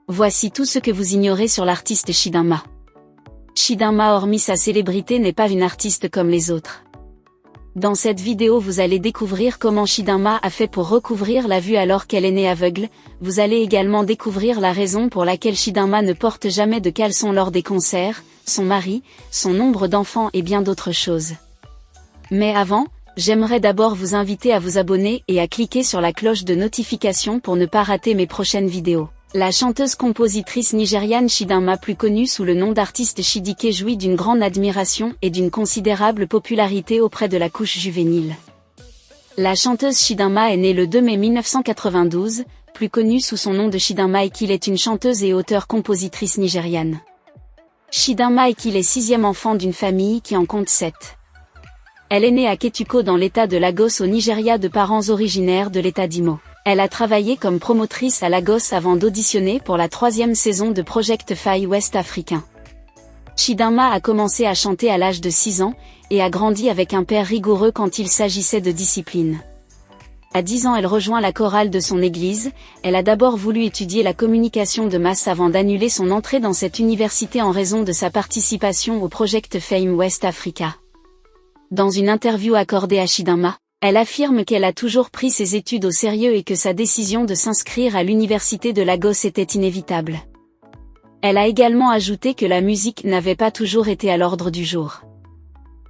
Voici tout ce que vous ignorez sur l'artiste Chidinma. Chidinma, hormis sa célébrité, n'est pas une artiste comme les autres. Dans cette vidéo, vous allez découvrir comment Chidinma a fait pour recouvrir la vue alors qu'elle est née aveugle. Vous allez également découvrir la raison pour laquelle Chidinma ne porte jamais de caleçon lors des concerts, son mari, son nombre d'enfants et bien d'autres choses. Mais avant, j'aimerais d'abord vous inviter à vous abonner et à cliquer sur la cloche de notification pour ne pas rater mes prochaines vidéos. La chanteuse-compositrice nigériane Chidinma, plus connue sous le nom d'artiste Chidike, jouit d'une grande admiration et d'une considérable popularité auprès de la couche juvénile. La chanteuse Chidinma est née le 2 mai 1992, plus connue sous son nom de Chidinma Ekile, est une chanteuse et auteure-compositrice nigériane. Chidinma Ekile est 6e enfant d'une famille qui en compte 7. Elle est née à Ketuko dans l'état de Lagos au Nigeria de parents originaires de l'état d'Imo. Elle a travaillé comme promotrice à Lagos avant d'auditionner pour la 3e saison de Project Faye West Africain. Chidinma a commencé à chanter à l'âge de 6 ans, et a grandi avec un père rigoureux quand il s'agissait de discipline. À 10 ans, elle rejoint la chorale de son église. Elle a d'abord voulu étudier la communication de masse avant d'annuler son entrée dans cette université en raison de sa participation au Project Fame West Africa. Dans une interview accordée à Chidinma, elle affirme qu'elle a toujours pris ses études au sérieux et que sa décision de s'inscrire à l'université de Lagos était inévitable. Elle a également ajouté que la musique n'avait pas toujours été à l'ordre du jour.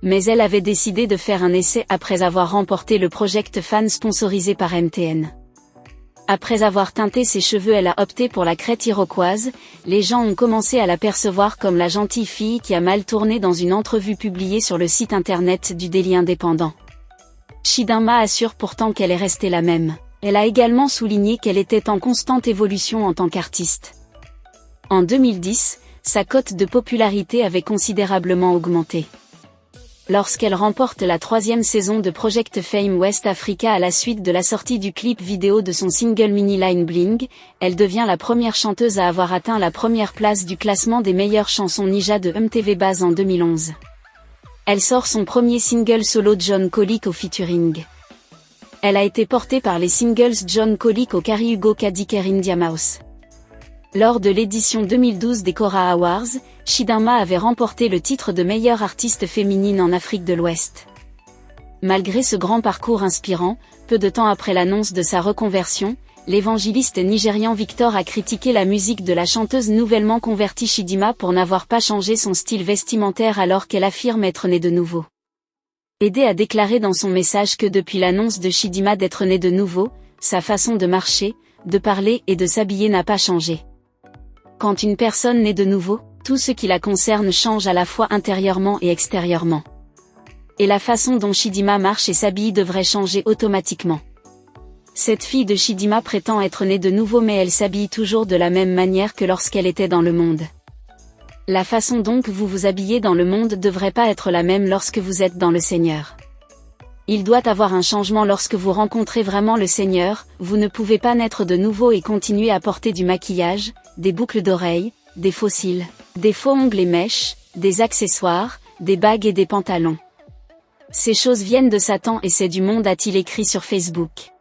Mais elle avait décidé de faire un essai après avoir remporté le Project Fan sponsorisé par MTN. Après avoir teinté ses cheveux, elle a opté pour la crête iroquoise. Les gens ont commencé à la percevoir comme la gentille fille qui a mal tourné dans une entrevue publiée sur le site internet du Daily Indépendant. Chidinma assure pourtant qu'elle est restée la même. Elle a également souligné qu'elle était en constante évolution en tant qu'artiste. En 2010, sa cote de popularité avait considérablement augmenté. Lorsqu'elle remporte la 3e saison de Project Fame West Africa à la suite de la sortie du clip vidéo de son single Mini Line Bling, elle devient la première chanteuse à avoir atteint la première place du classement des meilleures chansons Nija de MTV Base en 2011. Elle sort son premier single solo John Colic au featuring. Elle a été portée par les singles John Colic au Cariugo Kadiker India Mouse. Lors de l'édition 2012 des Cora Awards, Chidinma avait remporté le titre de meilleure artiste féminine en Afrique de l'Ouest. Malgré ce grand parcours inspirant, peu de temps après l'annonce de sa reconversion, l'évangéliste nigérian Victor a critiqué la musique de la chanteuse nouvellement convertie Chidinma pour n'avoir pas changé son style vestimentaire alors qu'elle affirme être née de nouveau. Aidé a déclaré dans son message que depuis l'annonce de Chidinma d'être née de nouveau, sa façon de marcher, de parler et de s'habiller n'a pas changé. Quand une personne naît de nouveau, tout ce qui la concerne change à la fois intérieurement et extérieurement. Et la façon dont Chidinma marche et s'habille devrait changer automatiquement. Cette fille de Chidinma prétend être née de nouveau, mais elle s'habille toujours de la même manière que lorsqu'elle était dans le monde. La façon dont vous vous habillez dans le monde ne devrait pas être la même lorsque vous êtes dans le Seigneur. Il doit avoir un changement lorsque vous rencontrez vraiment le Seigneur. Vous ne pouvez pas naître de nouveau et continuer à porter du maquillage, des boucles d'oreilles, des faux cils, des faux ongles et mèches, des accessoires, des bagues et des pantalons. Ces choses viennent de Satan et c'est du monde, a-t-il écrit sur Facebook.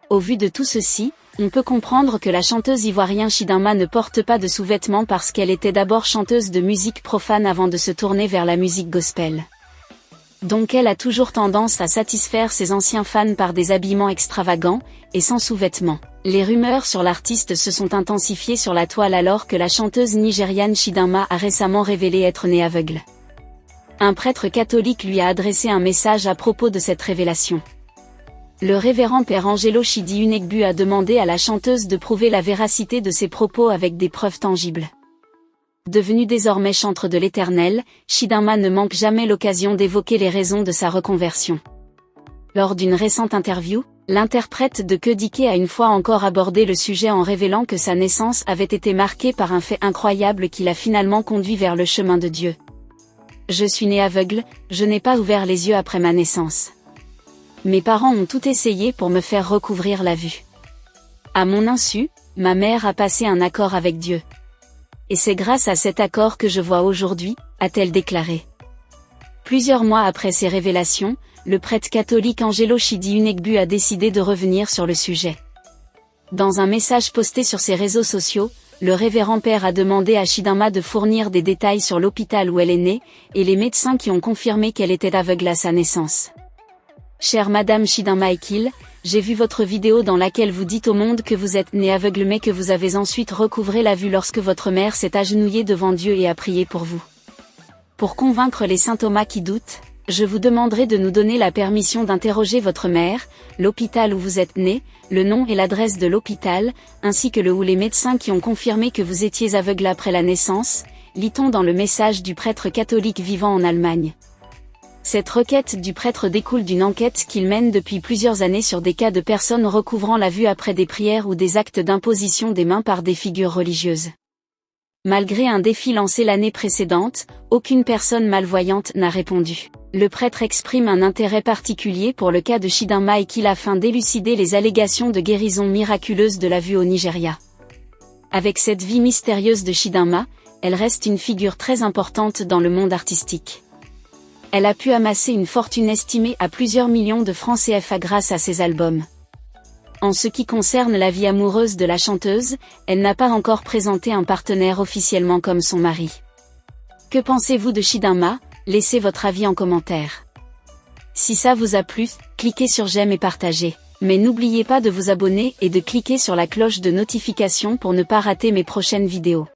Au vu de tout ceci, on peut comprendre que la chanteuse ivoirienne Chidinma ne porte pas de sous-vêtements parce qu'elle était d'abord chanteuse de musique profane avant de se tourner vers la musique gospel. Donc elle a toujours tendance à satisfaire ses anciens fans par des habillements extravagants, et sans sous-vêtements. Les rumeurs sur l'artiste se sont intensifiées sur la toile alors que la chanteuse nigériane Chidinma a récemment révélé être née aveugle. Un prêtre catholique lui a adressé un message à propos de cette révélation. Le révérend père Angelo Chidi Unegbu a demandé à la chanteuse de prouver la véracité de ses propos avec des preuves tangibles. Devenue désormais chantre de l'Éternel, Chidinma ne manque jamais l'occasion d'évoquer les raisons de sa reconversion. Lors d'une récente interview, l'interprète de Kedike a une fois encore abordé le sujet en révélant que sa naissance avait été marquée par un fait incroyable qui l'a finalement conduit vers le chemin de Dieu. « Je suis née aveugle, je n'ai pas ouvert les yeux après ma naissance. Mes parents ont tout essayé pour me faire recouvrir la vue. À mon insu, ma mère a passé un accord avec Dieu. Et c'est grâce à cet accord que je vois aujourd'hui, a-t-elle déclaré. Plusieurs mois après ces révélations, le prêtre catholique Angelo Chidi Unegbu a décidé de revenir sur le sujet. Dans un message posté sur ses réseaux sociaux, le révérend père a demandé à Chidinma de fournir des détails sur l'hôpital où elle est née, et les médecins qui ont confirmé qu'elle était aveugle à sa naissance. Chère Madame Chidinma Ekil, j'ai vu votre vidéo dans laquelle vous dites au monde que vous êtes née aveugle mais que vous avez ensuite recouvré la vue lorsque votre mère s'est agenouillée devant Dieu et a prié pour vous. Pour convaincre les saint Thomas qui doutent, je vous demanderai de nous donner la permission d'interroger votre mère, l'hôpital où vous êtes né, le nom et l'adresse de l'hôpital, ainsi que le ou les médecins qui ont confirmé que vous étiez aveugle après la naissance, lit-on dans le message du prêtre catholique vivant en Allemagne. Cette requête du prêtre découle d'une enquête qu'il mène depuis plusieurs années sur des cas de personnes recouvrant la vue après des prières ou des actes d'imposition des mains par des figures religieuses. Malgré un défi lancé l'année précédente, aucune personne malvoyante n'a répondu. Le prêtre exprime un intérêt particulier pour le cas de Chidinma Ekil afin d'élucider les allégations de guérison miraculeuse de la vue au Nigeria. Avec cette vie mystérieuse de Chidinma, elle reste une figure très importante dans le monde artistique. Elle a pu amasser une fortune estimée à plusieurs millions de francs CFA grâce à ses albums. En ce qui concerne la vie amoureuse de la chanteuse, elle n'a pas encore présenté un partenaire officiellement comme son mari. Que pensez-vous de Chidinma? Laissez votre avis en commentaire. Si ça vous a plu, cliquez sur j'aime et partagez. Mais n'oubliez pas de vous abonner et de cliquer sur la cloche de notification pour ne pas rater mes prochaines vidéos.